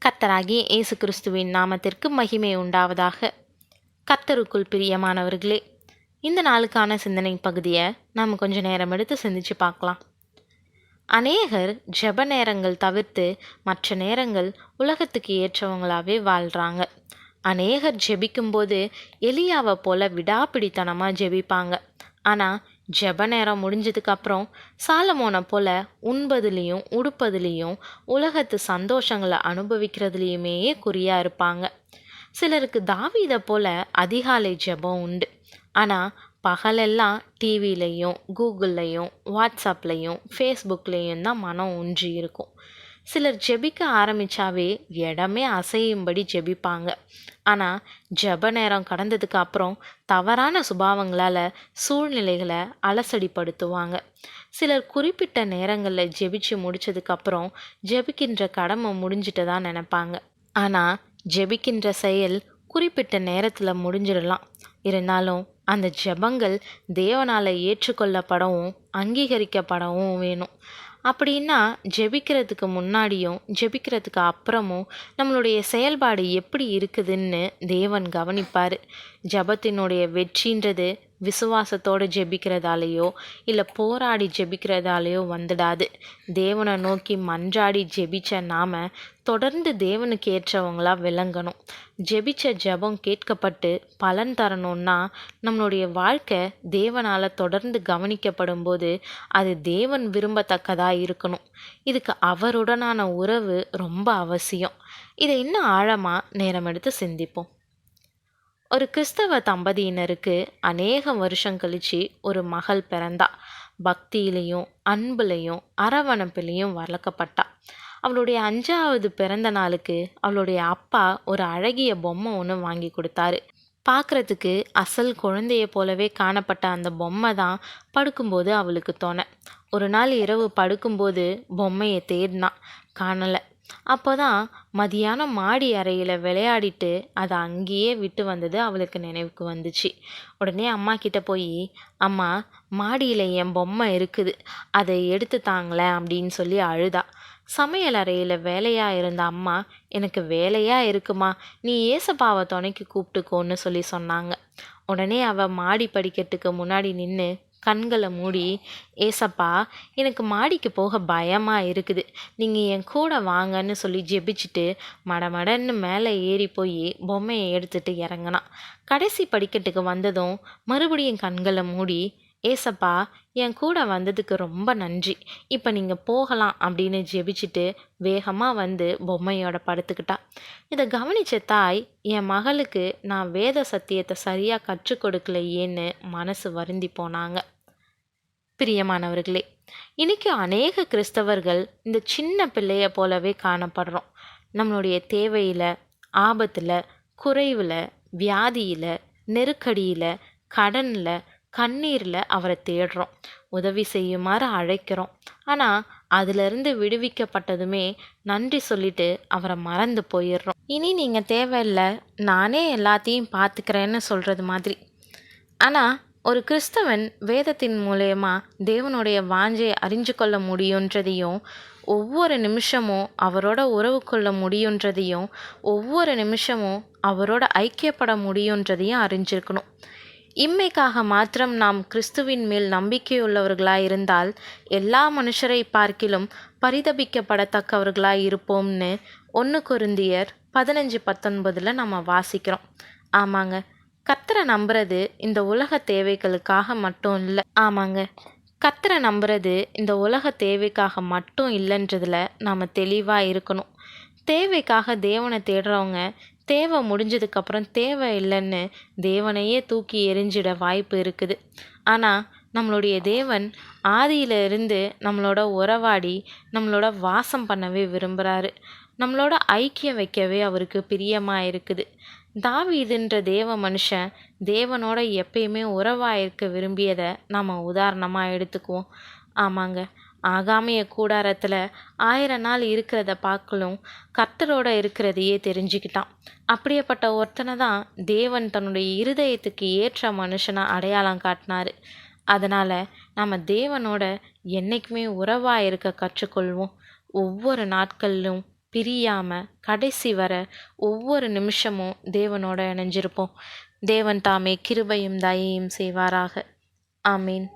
கர்த்தராகிய இயேசு கிறிஸ்துவின் நாமத்திற்கு மகிமை உண்டாவதாக. கர்த்தருக்குள் பிரியமானவர்களே, இந்த நாளுக்கான சிந்தனை பகுதியை நாம் கொஞ்ச நேரம் எடுத்து சிந்திச்சு பார்க்கலாம். அநேகர் ஜெப நேரங்கள் தவிர்த்து மற்ற நேரங்கள் உலகத்துக்கு ஏற்றவங்களாகவே வாழ்கிறாங்க. அநேகர் ஜெபிக்கும்போது எலியாவை போல விடாப்பிடித்தனமாக ஜெபிப்பாங்க. ஆனால் ஜெப நேரம் முடிஞ்சதுக்கப்புறம் சாலமோனை போல உண்பதுலேயும் உடுப்பதுலேயும் உலகத்து சந்தோஷங்களை அனுபவிக்கிறதுலேயுமே குறியாக இருப்பாங்க. சிலருக்கு தாவீதை போல அதிகாலை ஜெபம் உண்டு. ஆனால் பகலெல்லாம் டிவிலையும் கூகுள்லையும் வாட்ஸ்அப்லையும் ஃபேஸ்புக்லேயும் தான் மனம் ஒன்றி இருக்கும். சிலர் ஜெபிக்க ஆரம்பித்தாவே இடமே அசையும்படி ஜெபிப்பாங்க. ஆனால் ஜெப நேரம் கடந்ததுக்கு அப்புறம் தவறான சுபாவங்களால் சூழ்நிலைகளை அலசடிப்படுத்துவாங்க. சிலர் குறிப்பிட்ட நேரங்களில் ஜெபிச்சு முடித்ததுக்கப்புறம் ஜெபிக்கின்ற கடமை முடிஞ்சிட்டு தான் நினைப்பாங்க. ஆனால் ஜெபிக்கின்ற செயல் குறிப்பிட்ட நேரத்தில் முடிஞ்சிடலாம். இருந்தாலும் அந்த ஜெபங்கள் தேவனால் ஏற்றுக்கொள்ளப்படவும் அங்கீகரிக்கப்படவும் வேணும். அப்படின்னா ஜெபிக்கிறதுக்கு முன்னாடியும் ஜெபிக்கிறதுக்கு அப்புறமும் நம்மளுடைய செயல்பாடு எப்படி இருக்குதுன்னு தேவன் கவனிப்பார். ஜெபத்தினுடைய வெற்றின்றது விசுவாசத்தோடு ஜெபிக்கிறதாலேயோ இல்லை போராடி ஜெபிக்கிறதாலேயோ வந்துடாது. தேவனை நோக்கி மன்றாடி ஜெபிச்ச நாம் தொடர்ந்து தேவனுக்கு ஏற்றவங்களாக விளங்கணும். ஜெபிச்ச ஜெபம் கேட்கப்பட்டு பலன் தரணும்னா நம்மளுடைய வாழ்க்கை தேவனால் தொடர்ந்து கவனிக்கப்படும் போது அது தேவன் விரும்பத்தக்கதாக இருக்கணும். இதுக்கு அவருடனான உறவு ரொம்ப அவசியம். இதை இன்னும் ஆழமாக நேரம் எடுத்து சிந்திப்போம். ஒரு கிறிஸ்தவ தம்பதியினருக்கு அநேக வருஷம் கழித்து ஒரு மகள் பிறந்தா. பக்தியிலையும் அன்புலையும் அரவணைப்பிலையும் வளர்க்கப்பட்டா. அவளுடைய 5வது பிறந்த நாளுக்கு அவளுடைய அப்பா ஒரு அழகிய பொம்மை ஒன்று வாங்கி கொடுத்தாரு. பார்க்குறதுக்கு அசல் குழந்தைய போலவே காணப்பட்ட அந்த பொம்மை தான் படுக்கும்போது அவளுக்கு தோணை. ஒரு நாள் இரவு படுக்கும்போது பொம்மையை தேடினா, காணலை. அப்போ தான் மதியானம் மாடி அறையில் விளையாடிட்டு அதை அங்கேயே விட்டு வந்தது அவளுக்கு நினைவுக்கு வந்துச்சு. உடனே அம்மா கிட்ட போய், அம்மா மாடியில் என் பொம்மை இருக்குது, அதை எடுத்து தாங்களேன் அப்படின்னு சொல்லி அழுதா. சமையல் அறையில் வேலையாக இருந்த அம்மா, எனக்கு வேலையாக இருக்குமா, நீ ஏசப்பாவை துணைக்கு கூப்பிட்டுக்கோன்னு சொல்லி சொன்னாங்க. உடனே அவள் மாடி படிக்கட்டுக்கு முன்னாடி நின்று கண்களை மூடி, ஏசப்பா எனக்கு மாடிக்கு போக பயமாக இருக்குது, நீங்கள் என் கூட வாங்கன்னு சொல்லி ஜெபிச்சுட்டு மடமடன்னு மேலே ஏறி போய் பொம்மையை எடுத்துகிட்டு இறங்கினான். கடைசி படிக்கட்டுக்கு வந்ததும் மறுபடியும் கண்களை மூடி, ஏசப்பா என் கூட வந்ததுக்கு ரொம்ப நன்றி, இப்போ நீங்கள் போகலாம் அப்படின்னு ஜெபிச்சுட்டு வேகமாக வந்து பொம்மையோட படுத்துக்கிட்டா. இதை கவனித்த தாய், என் மகளுக்கு நான் வேத சத்தியத்தை சரியாக கற்றுக் கொடுக்கலையேன்னு மனசு வருந்தி போனாங்க. பிரியமானவர்களே, இன்றைக்கி அநேக கிறிஸ்தவர்கள் இந்த சின்ன பிள்ளைய போலவே காணப்படுறோம். நம்மளுடைய தேவையில், ஆபத்தில், குறைவில், வியாதியில், நெருக்கடியில், கடனில், கண்ணீரில் அவரை தேடுறோம், உதவி செய்யுமாறு அழைக்கிறோம். ஆனால் அதிலிருந்து விடுவிக்கப்பட்டதுமே நன்றி சொல்லிட்டு அவரை மறந்து போயிடுறோம். இனி நீங்கள் தேவையில்லை, நானே எல்லாத்தையும் பார்த்துக்கிறேன்னு சொல்கிறது மாதிரி. ஆனால் ஒரு கிறிஸ்தவன் வேதத்தின் மூலயமா தேவனுடைய வாஞ்சையை அறிஞ்சு கொள்ள முடியுன்றதையும், ஒவ்வொரு நிமிஷமும் அவரோட உறவு கொள்ள முடியுன்றதையும், ஒவ்வொரு நிமிஷமும் அவரோட ஐக்கியப்பட முடியுன்றதையும் அறிஞ்சிருக்கணும். இம்மைக்காக மாத்திரம் நாம் கிறிஸ்துவின் மேல் நம்பிக்கையுள்ளவர்களாய் இருந்தால் எல்லா மனுஷரை பார்க்கிலும் பரிதபிக்கப்படத்தக்கவர்களாய் இருப்போம்னு 1 கொரிந்தியர் 15:19 நம்ம வாசிக்கிறோம். ஆமாங்க, கர்த்தரை நம்புறது இந்த உலக தேவைகளுக்காக மட்டும் இல்லை. கர்த்தரை நம்புறது இந்த உலக தேவைக்காக மட்டும் இல்லைன்றதில் நாம் தெளிவாக இருக்கணும். தேவைக்காக தேவனை தேடுறவங்க தேவை முடிஞ்சதுக்கப்புறம் தேவை இல்லைன்னு தேவனையே தூக்கி எறிஞ்சிட வாய்ப்பு இருக்குது. ஆனால் நம்மளுடைய தேவன் ஆதியில இருந்து நம்மளோட உறவாடி நம்மளோட வாசம் பண்ணவே விரும்புகிறாரு. நம்மளோட ஐக்கியம் வைக்கவே அவருக்கு பிரியமாக இருக்குது. தாவீதுன்ற தேவ மனுஷன் தேவனோட எப்பயுமே உறவாக இருக்க விரும்பியதை நாம் உதாரணமாக எடுத்துக்குவோம். ஆமாங்க, ஆகாமிய கூடாரத்தில் 1000 நாள் இருக்கிறத பார்க்கலும் கர்த்தரோட இருக்கிறதையே தெரிஞ்சுக்கிட்டான். அப்படியேப்பட்ட ஒருத்தனை தான் தேவன் தன்னுடைய இருதயத்துக்கு ஏற்ற மனுஷனை அடையாளம் காட்டினார். அதனால் நம்ம தேவனோட என்றைக்குமே உறவாக இருக்க கற்றுக்கொள்வோம். ஒவ்வொரு நாட்களிலும் பிரியாமல் கடைசி வர ஒவ்வொரு நிமிஷமும் தேவனோட இணைஞ்சிருப்போம். தேவன் தாமே கிருபையும் தயையும் செய்வாராக. ஆமீன்.